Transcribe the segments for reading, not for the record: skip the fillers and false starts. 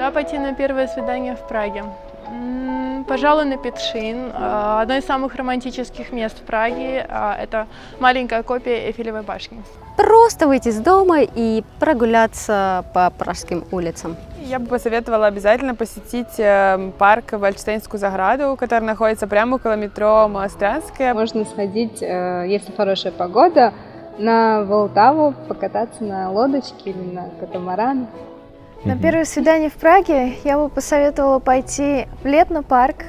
Куда пойти на первое свидание в Праге? Пожалуй, на Петшин. Одно из самых романтических мест в Праге. Это маленькая копия Эйфелевой башни. Просто выйти из дома и прогуляться по пражским улицам. Я бы посоветовала обязательно посетить парк Вальштейнскую заграду, который находится прямо около метро Малострянская. Можно сходить, если хорошая погода, на Волтаву, покататься на лодочке или на катамаране. На первое свидание в Праге я бы посоветовала пойти в Летнопарк,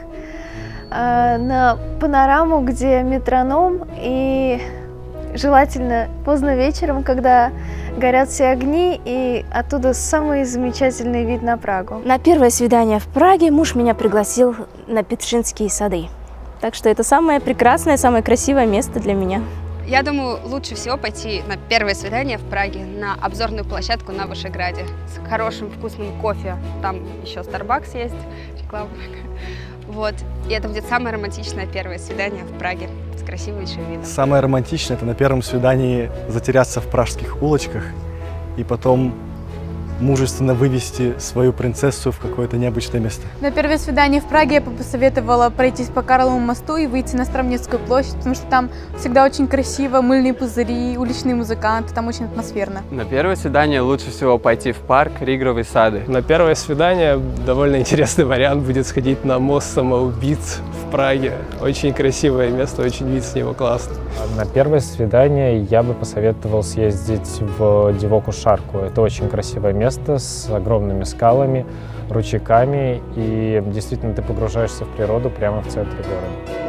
на панораму, где метроном, и желательно поздно вечером, когда горят все огни, и оттуда самый замечательный вид на Прагу. На первое свидание в Праге муж меня пригласил на Петшинские сады. Так что это самое прекрасное, самое красивое место для меня. Я думаю, лучше всего пойти на первое свидание в Праге на обзорную площадку на Вышеграде с хорошим вкусным кофе. Там еще Starbucks есть, реклама. Вот. И это будет самое романтичное первое свидание в Праге с красивейшим видом. Самое романтичное – это на первом свидании затеряться в пражских улочках и потом мужественно вывести свою принцессу в какое-то необычное место. На первое свидание в Праге я бы посоветовала пройтись по Карловому мосту и выйти на Староместскую площадь, потому что там всегда очень красиво, мыльные пузыри, уличные музыканты, там очень атмосферно. На первое свидание лучше всего пойти в парк Ригровые сады. На первое свидание довольно интересный вариант будет сходить на мост самоубийц в Праге. Очень красивое место, очень вид с него классный. На первое свидание я бы посоветовал съездить в Дивоку Шарку. Это очень красивое место с огромными скалами, ручейками, и действительно ты погружаешься в природу прямо в центре города.